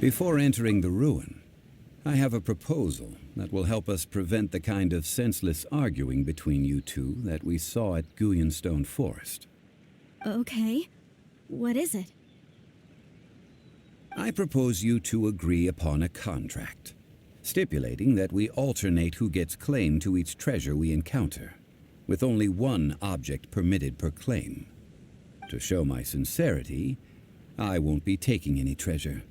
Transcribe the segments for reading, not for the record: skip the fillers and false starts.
Before entering the ruin, I have a proposal that will help us prevent the kind of senseless arguing between you two that we saw at Guyenstone Forest. Okay. What is it? I propose you two agree upon a contract, stipulating that we alternate who gets claim to each treasure we encounter, with only one object permitted per claim. To show my sincerity, I won't be taking any treasure.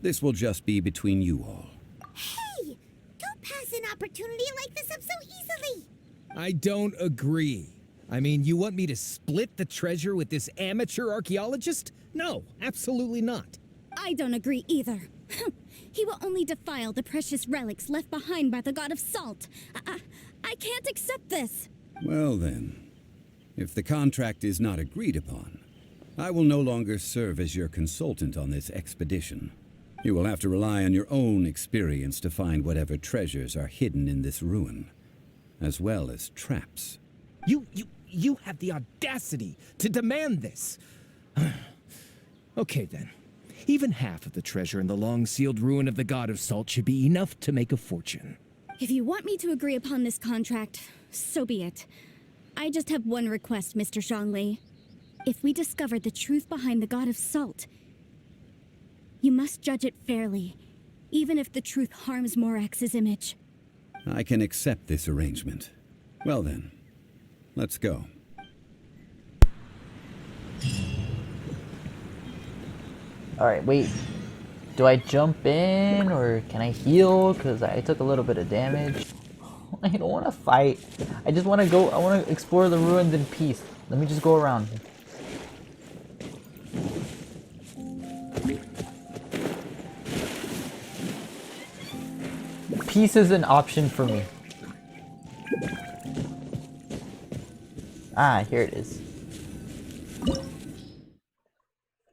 This will just be between you all. Hey! Don't pass an opportunity like this up so easily! I don't agree. I mean, you want me to split the treasure with this amateur archaeologist? No, absolutely not. I don't agree either. He will only defile the precious relics left behind by the god of salt. I can't accept this. Well then, if the contract is not agreed upon, I will no longer serve as your consultant on this expedition. You will have to rely on your own experience to find whatever treasures are hidden in this ruin, as well as traps. You have the audacity to demand this. Okay then. Even half of the treasure in the long-sealed ruin of the God of Salt should be enough to make a fortune. If you want me to agree upon this contract, so be it. I just have one request, Mr. Zhongli. If we discover the truth behind the God of Salt, you must judge it fairly, even if the truth harms Morax's image. I can accept this arrangement. Well then, let's go. Alright, wait. Do I jump in or can I heal? Because I took a little bit of damage. I don't want to fight. I just want to go. I want to explore the ruins in peace. Let me just go around. Peace is an option for me. Ah, here it is.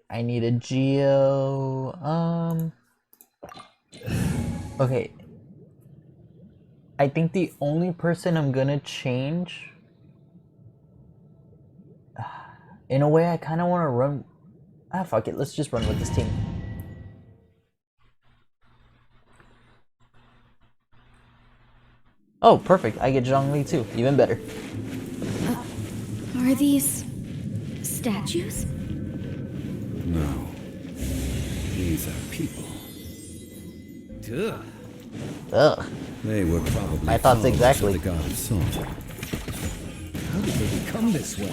I need a geo. Okay. I think the only person I'm gonna change. In a way, I kind of want to run. Ah, fuck it. Let's just run with this team. Oh, perfect. I get Zhongli too. Even better. Are these statues? No. These are people. Ugh. Ugh. They were probably My thoughts followers exactly. of the God of Salt. How did they become this way?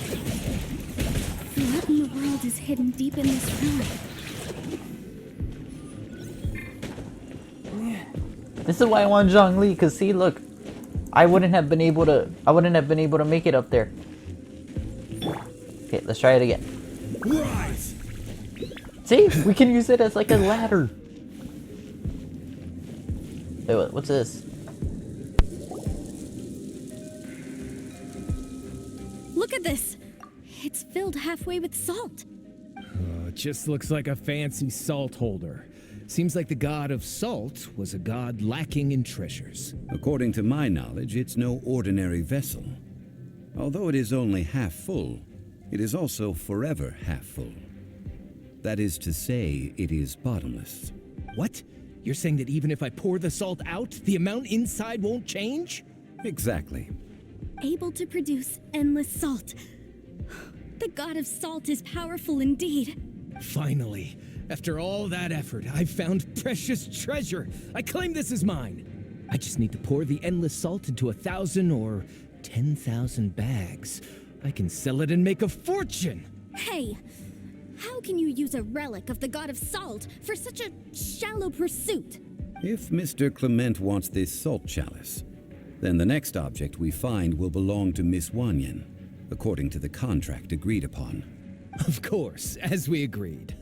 What in the world is hidden deep in this ruin? This is why I want Zhongli, cause see, look, I wouldn't have been able to make it up there. Okay, let's try it again. Rise! See, we can use it as like a ladder. Wait, what's this? Look at this! It's filled halfway with salt. Oh, it just looks like a fancy salt holder. Seems like the God of Salt was a god lacking in treasures. According to my knowledge, it's no ordinary vessel. Although it is only half full, it is also forever half full. That is to say, it is bottomless. What? You're saying that even if I pour the salt out, the amount inside won't change? Exactly. Able to produce endless salt. The God of Salt is powerful indeed. Finally, after all that effort, I've found precious treasure. I claim this as mine. I just need to pour the endless salt into 1,000 or 10,000 bags. I can sell it and make a fortune. Hey, how can you use a relic of the God of Salt for such a shallow pursuit? If Mr. Clement wants this salt chalice, then the next object we find will belong to Miss Wanyan, according to the contract agreed upon. Of course, as we agreed.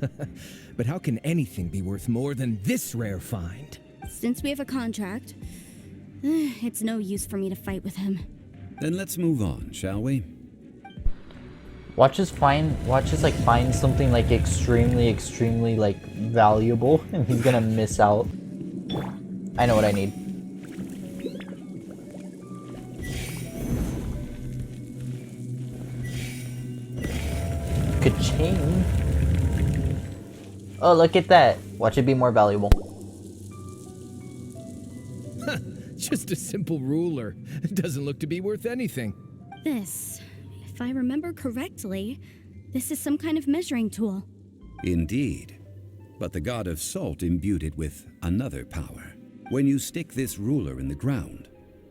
But how can anything be worth more than this rare find? Since we have a contract, it's no use for me to fight with him. Then let's move on, shall we? Watch us like find something like extremely like valuable, and he's gonna miss out. I know what I need. Ka-ching. Oh, look at that. Watch it be more valuable. Just a simple ruler. It doesn't look to be worth anything. This, if I remember correctly, this is some kind of measuring tool. Indeed. But the god of salt imbued it with another power. When you stick this ruler in the ground,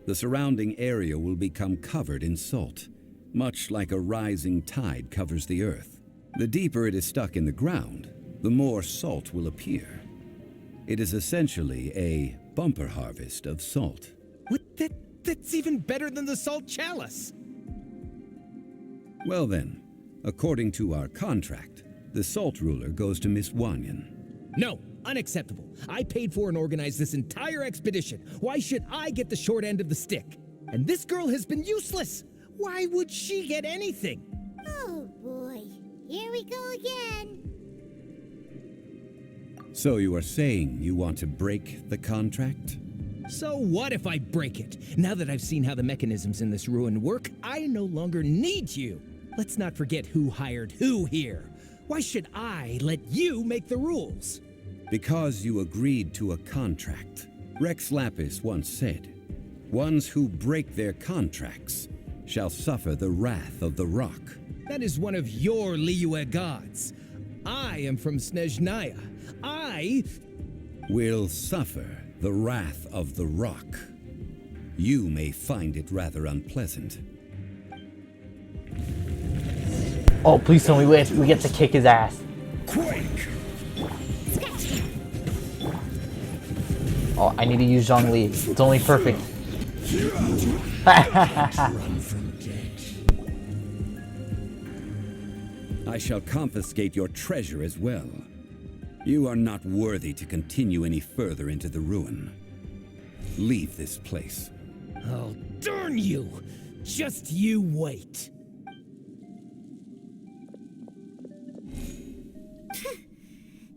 the surrounding area will become covered in salt, much like a rising tide covers the earth. The deeper it is stuck in the ground, the more salt will appear. It is essentially a bumper harvest of salt. What? That's even better than the salt chalice. Well then, according to our contract, the salt ruler goes to Miss Wanyan. No, unacceptable. I paid for and organized this entire expedition. Why should I get the short end of the stick? And this girl has been useless. Why would she get anything? Oh boy, here we go again. So you are saying you want to break the contract? So what if I break it? Now that I've seen how the mechanisms in this ruin work, I no longer need you. Let's not forget who hired who here. Why should I let you make the rules? Because you agreed to a contract. Rex Lapis once said, "Ones who break their contracts shall suffer the wrath of the rock." That is one of your Liyue gods. I am from Snezhnaya. I Will suffer the wrath of the rock. You may find it rather unpleasant. Oh, please tell me we get to kick his ass. Quake! Oh, I need to use Zhongli. It's only perfect. I shall confiscate your treasure as well. You are not worthy to continue any further into the ruin. Leave this place. Oh, darn you! Just you wait.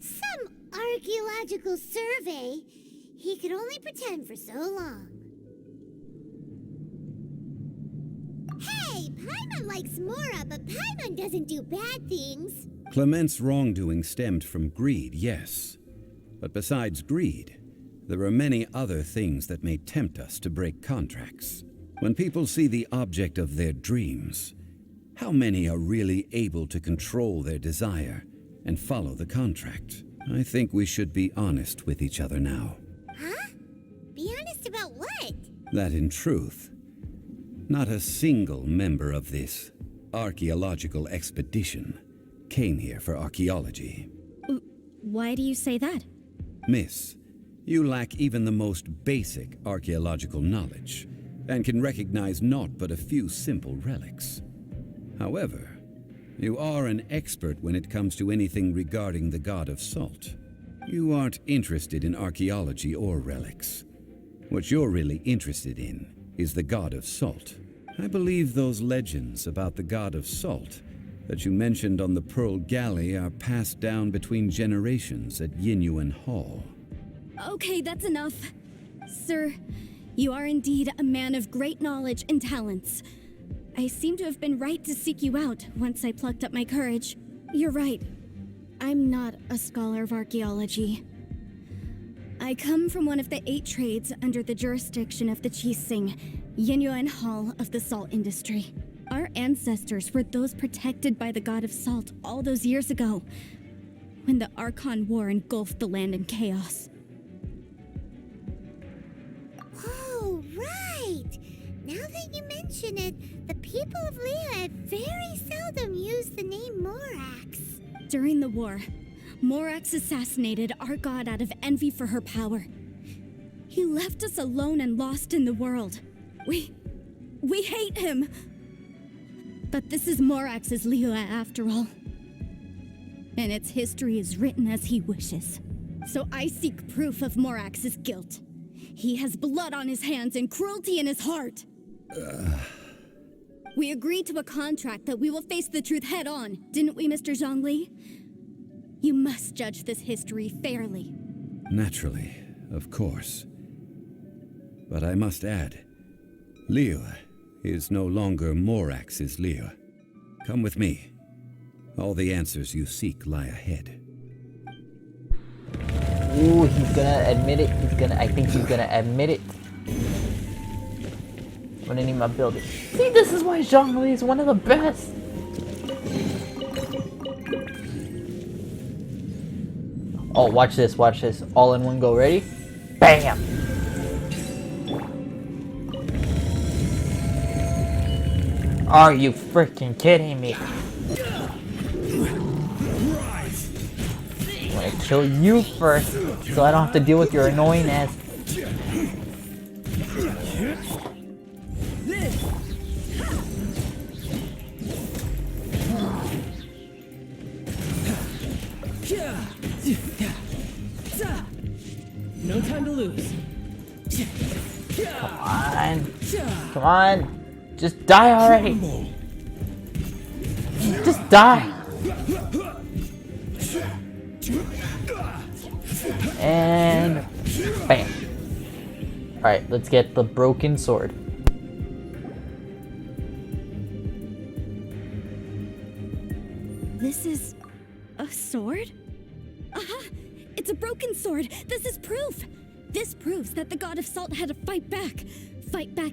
Some archaeological survey. He could only pretend for so long. Hey, Paimon likes Mora, but Paimon doesn't do bad things. Clement's wrongdoing stemmed from greed, yes. But besides greed, there are many other things that may tempt us to break contracts. When people see the object of their dreams, how many are really able to control their desire and follow the contract? I think we should be honest with each other now. Huh? Be honest about what? That in truth, not a single member of this archaeological expedition came here for archaeology. Why do you say that? Miss, you lack even the most basic archaeological knowledge, and can recognize naught but a few simple relics. However, you are an expert when it comes to anything regarding the god of salt. You aren't interested in archaeology or relics. What you're really interested in is the god of salt. I believe those legends about the god of salt that you mentioned on the Pearl Galley are passed down between generations at Yinyuan Hall. Okay, that's enough. Sir, you are indeed a man of great knowledge and talents. I seem to have been right to seek you out once I plucked up my courage. You're right. I'm not a scholar of archaeology. I come from one of the 8 trades under the jurisdiction of the Qixing, Yinyuan Hall of the salt industry. Our ancestors were those protected by the god of salt all those years ago, when the Archon War engulfed the land in chaos. Oh, right! Now that you mention it, the people of Leah very seldom use the name Morax. During the war, Morax assassinated our god out of envy for her power. He left us alone and lost in the world. We hate him! But this is Morax's Liyue after all. And its history is written as he wishes. So I seek proof of Morax's guilt. He has blood on his hands and cruelty in his heart. We agreed to a contract that we will face the truth head on, didn't we, Mr. Zhongli? You must judge this history fairly. Naturally, of course. But I must add, Liyue is no longer Morax's Liyue. Come with me. All the answers you seek lie ahead. Ooh, he's gonna admit it. I think he's gonna admit it. I'm gonna need my building. See, this is why Zhongli is one of the best. Oh, watch this, watch this. All in one go, ready? Bam! Are you freaking kidding me? I'm gonna kill you first, so I don't have to deal with your annoying ass. No time to lose. Come on. Come on. Just die already. Just die. And bam. Alright, let's get the broken sword. This is a sword? Aha! It's a broken sword! This is proof! This proves that the god of salt had to fight back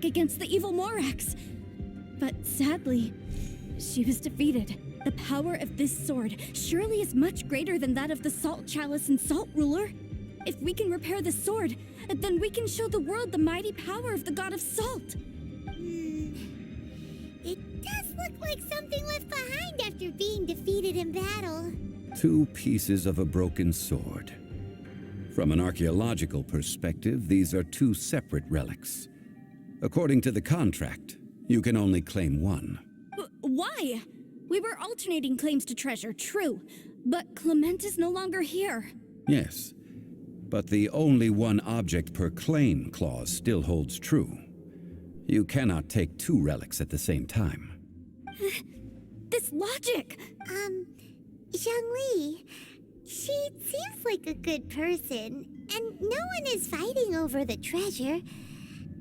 against the evil Morax. But sadly, she was defeated. The power of this sword surely is much greater than that of the Salt Chalice and Salt Ruler. If we can repair the sword, then we can show the world the mighty power of the god of salt. It does look like something left behind after being defeated in battle. 2 pieces of a broken sword. From an archaeological perspective, these are 2 separate relics. According to the contract, you can only claim one. Why? We were alternating claims to treasure, true. But Clement is no longer here. Yes, but the only one object per claim clause still holds true. You cannot take 2 relics at the same time. This logic! Zhongli, she seems like a good person, and no one is fighting over the treasure.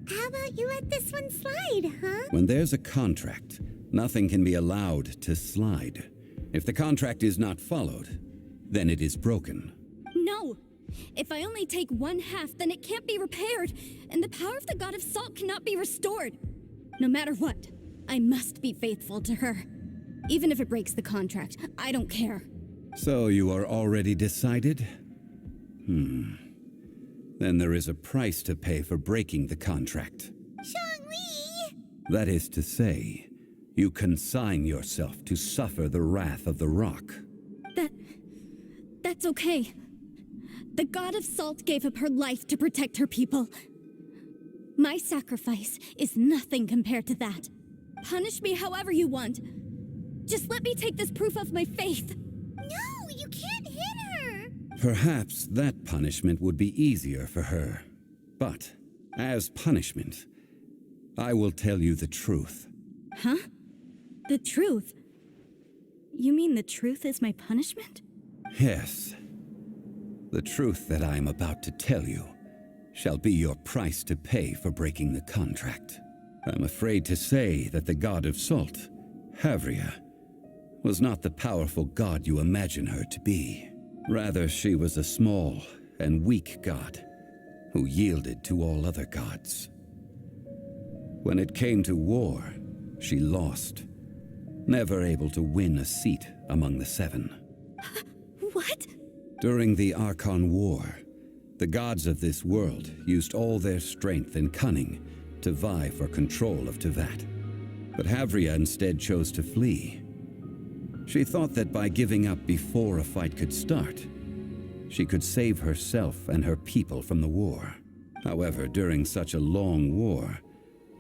How about you let this one slide, huh? When there's a contract, nothing can be allowed to slide. If the contract is not followed, then it is broken. No! If I only take 1/2, then it can't be repaired, and the power of the god of salt cannot be restored. No matter what, I must be faithful to her. Even if it breaks the contract, I don't care. So you are already decided? Then there is a price to pay for breaking the contract. Zhongli! That is to say, you consign yourself to suffer the wrath of the rock. That's okay. The god of salt gave up her life to protect her people. My sacrifice is nothing compared to that. Punish me however you want. Just let me take this proof of my faith. No, you can't hit her! Perhaps that punishment would be easier for her. But, as punishment, I will tell you the truth. Huh? The truth? You mean the truth is my punishment? Yes. The truth that I am about to tell you shall be your price to pay for breaking the contract. I'm afraid to say that the god of salt, Havria, was not the powerful god you imagine her to be. Rather, she was a small and weak god who yielded to all other gods. When it came to war, she lost, never able to win a seat among the 7. What? During the Archon War, the gods of this world used all their strength and cunning to vie for control of Tevat. But Havria instead chose to flee. She thought that by giving up before a fight could start, she could save herself and her people from the war. However, during such a long war,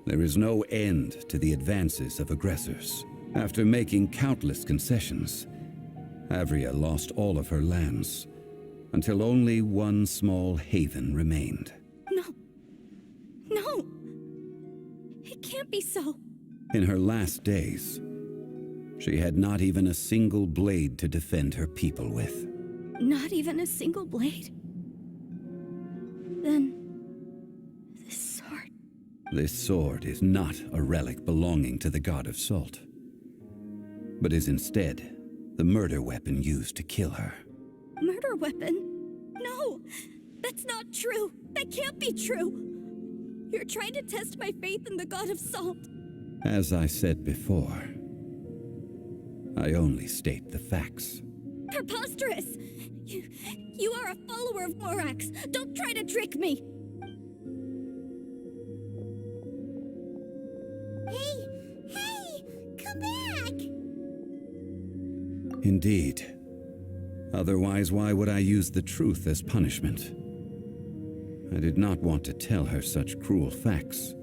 there is no end to the advances of aggressors. After making countless concessions, Havria lost all of her lands, until only one small haven remained. No! It can't be so. In her last days, she had not even a single blade to defend her people with. Not even a single blade? Then... this sword... This sword is not a relic belonging to the god of salt, but is instead the murder weapon used to kill her. Murder weapon? No! That's not true! That can't be true! You're trying to test my faith in the god of salt. As I said before, I only state the facts. Preposterous! You are a follower of Morax. Don't try to trick me! Hey! Come back! Indeed. Otherwise, why would I use the truth as punishment? I did not want to tell her such cruel facts.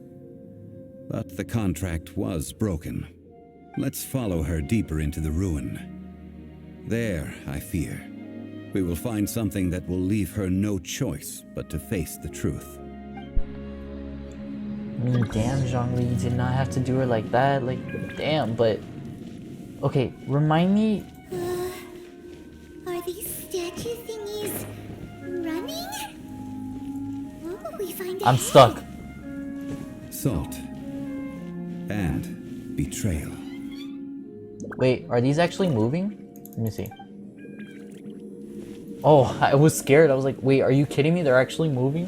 But the contract was broken. Let's follow her deeper into the ruin. There, I fear, we will find something that will leave her no choice but to face the truth. Damn, Zhongli, you did not have to do her like that. Like, damn, but... Okay, remind me... Are these statue thingies running? What will we find I'm ahead? stuck. Salt. And betrayal. Wait, are these actually moving? Let me see. Oh, I was scared. I was like, wait, are you kidding me? They're actually moving?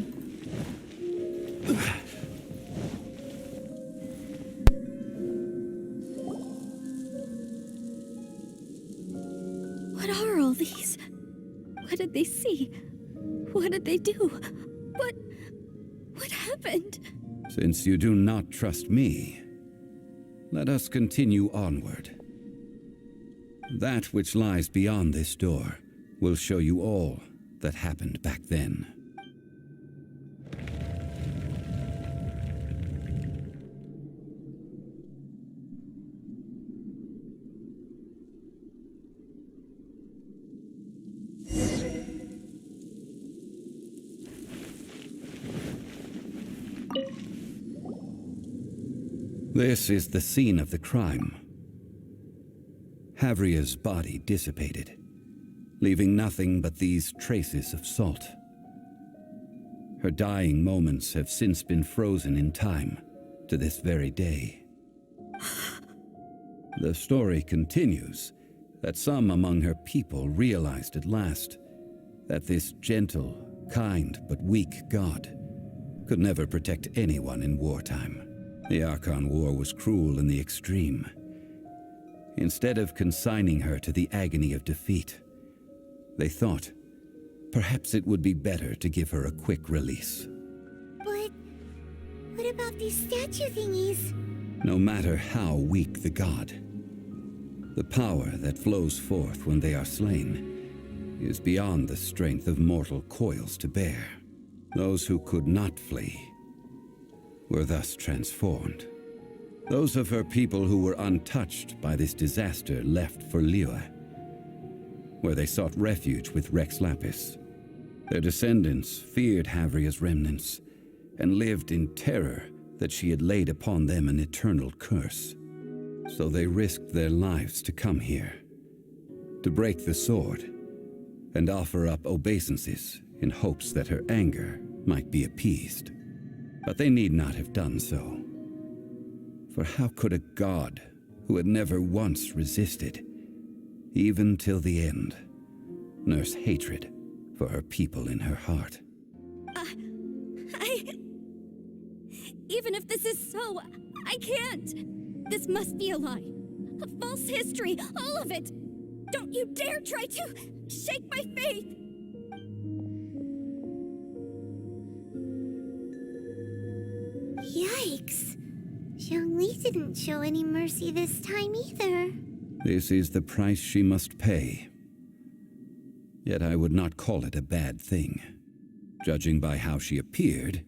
What are all these? What did they see? What did they do? What happened? Since you do not trust me, let us continue onward. That which lies beyond this door will show you all that happened back then. This is the scene of the crime. Havria's body dissipated, leaving nothing but these traces of salt. Her dying moments have since been frozen in time to this very day. The story continues that some among her people realized at last that this gentle, kind, but weak god could never protect anyone in wartime. The Archon War was cruel in the extreme. Instead of consigning her to the agony of defeat, they thought perhaps it would be better to give her a quick release. But what about these statue thingies? No matter how weak the god, the power that flows forth when they are slain is beyond the strength of mortal coils to bear. Those who could not flee were thus transformed. Those of her people who were untouched by this disaster left for Liyue, where they sought refuge with Rex Lapis. Their descendants feared Havria's remnants and lived in terror that she had laid upon them an eternal curse. So they risked their lives to come here, to break the sword and offer up obeisances in hopes that her anger might be appeased. But they need not have done so. For how could a god who had never once resisted, even till the end, nurse hatred for her people in her heart? Even if this is so, I can't. This must be a lie. A false history, all of it. Don't you dare try to shake my faith. Yikes. Zhongli didn't show any mercy this time either. This is the price she must pay. Yet I would not call it a bad thing. Judging by how she appeared,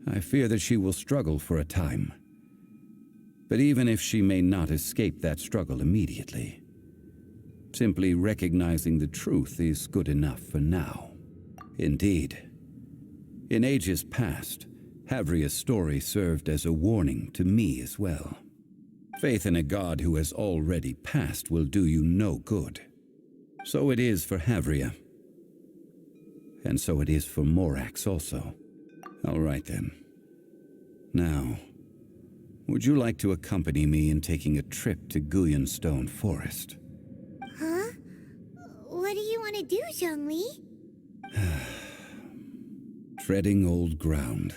I fear that she will struggle for a time. But even if she may not escape that struggle immediately, simply recognizing the truth is good enough for now. Indeed, in ages past, Havria's story served as a warning to me as well. Faith in a god who has already passed will do you no good. So it is for Havria. And so it is for Morax also. All right then. Now, would you like to accompany me in taking a trip to Guyonstone Forest? Huh? What do you want to do, Zhongli? Treading old ground,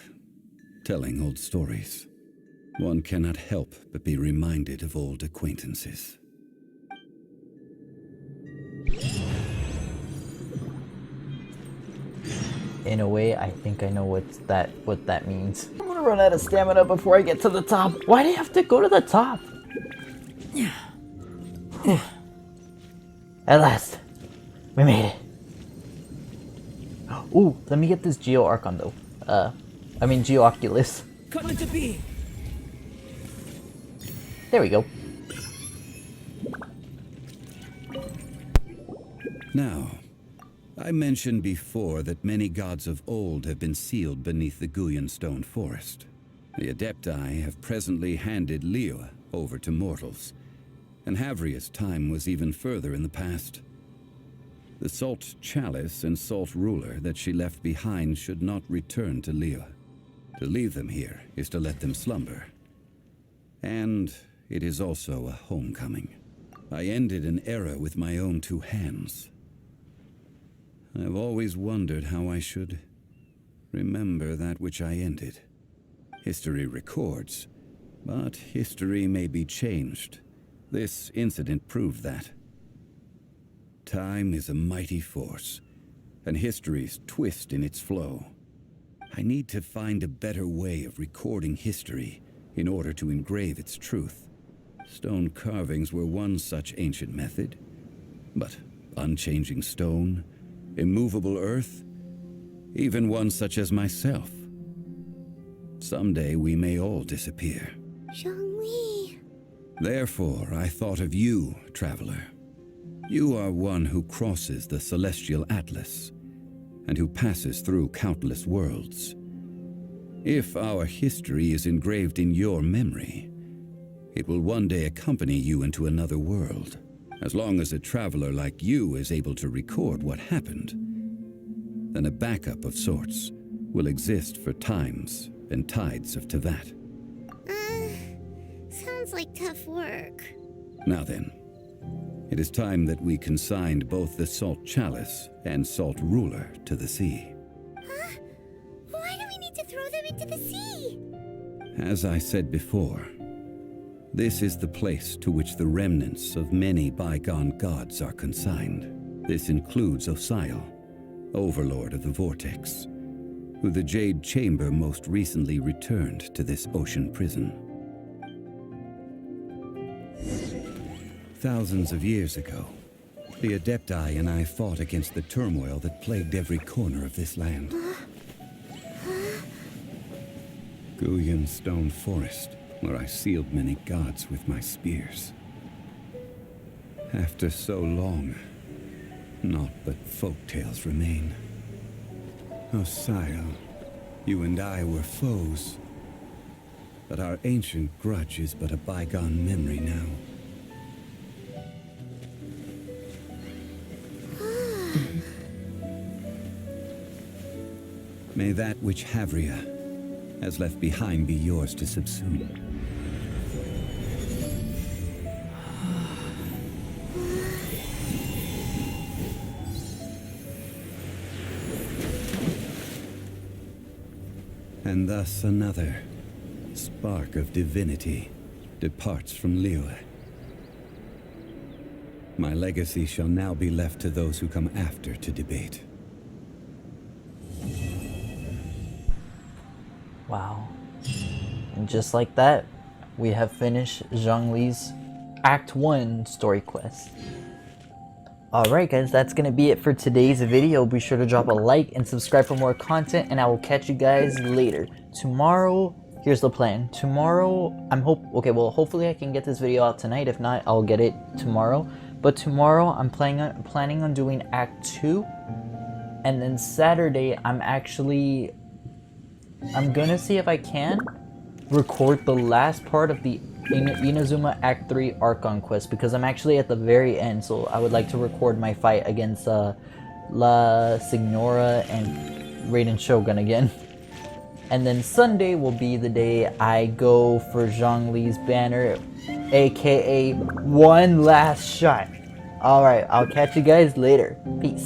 telling old stories. One cannot help but be reminded of old acquaintances. In a way, I think I know what that means. I'm gonna run out of stamina before I get to the top. Why do you have to go to the top? At last, we made it. Ooh, let me get this Geo Archon though. Geo Oculus. Come to be. There we go. Now, I mentioned before that many gods of old have been sealed beneath the Guyan stone forest. The Adepti have presently handed Liyue over to mortals, and Havria's time was even further in the past. The Salt Chalice and Salt Ruler that she left behind should not return to Liyue. To leave them here is to let them slumber. And it is also a homecoming. I ended an era with my own two hands. I've always wondered how I should remember that which I ended. History records, but history may be changed. This incident proved that. Time is a mighty force, and history's twist in its flow. I need to find a better way of recording history in order to engrave its truth. Stone carvings were one such ancient method, but unchanging stone, immovable earth, even one such as myself. Someday we may all disappear. Zhongli. Therefore, I thought of you, traveler. You are one who crosses the celestial atlas, and who passes through countless worlds. If our history is engraved in your memory, it will one day accompany you into another world. As long as a traveler like you is able to record what happened, then a backup of sorts will exist for times and tides of Tevat. Sounds like tough work. Now then, it is time that we consigned both the Salt Chalice and Salt Ruler to the sea. Huh? Why do we need to throw them into the sea? As I said before, this is the place to which the remnants of many bygone gods are consigned. This includes Osial, overlord of the Vortex, who the Jade Chamber most recently returned to this ocean prison. Thousands of years ago, the Adepti and I fought against the turmoil that plagued every corner of this land. Guyan Stone Forest, where I sealed many gods with my spears. After so long, naught but folk tales remain. Osial, you and I were foes, but our ancient grudge is but a bygone memory now. May that which Havria has left behind be yours to subsume. And thus another spark of divinity departs from Liyue. My legacy shall now be left to those who come after to debate. Wow. And just like that, we have finished Zhongli's Act 1 story quest. Alright guys, that's gonna be it for today's video. Be sure to drop a like and subscribe for more content, and I will catch you guys later. Tomorrow, here's the plan. Tomorrow, hopefully I can get this video out tonight. If not, I'll get it tomorrow. But tomorrow, I'm planning on doing Act 2. And then Saturday, I'm gonna see if I can record the last part of the Inazuma Act 3 Archon quest, because I'm actually at the very end, so I would like to record my fight against La Signora and Raiden Shogun again. And then Sunday will be the day I go for Zhongli's banner, aka one last shot. Alright, I'll catch you guys later. Peace.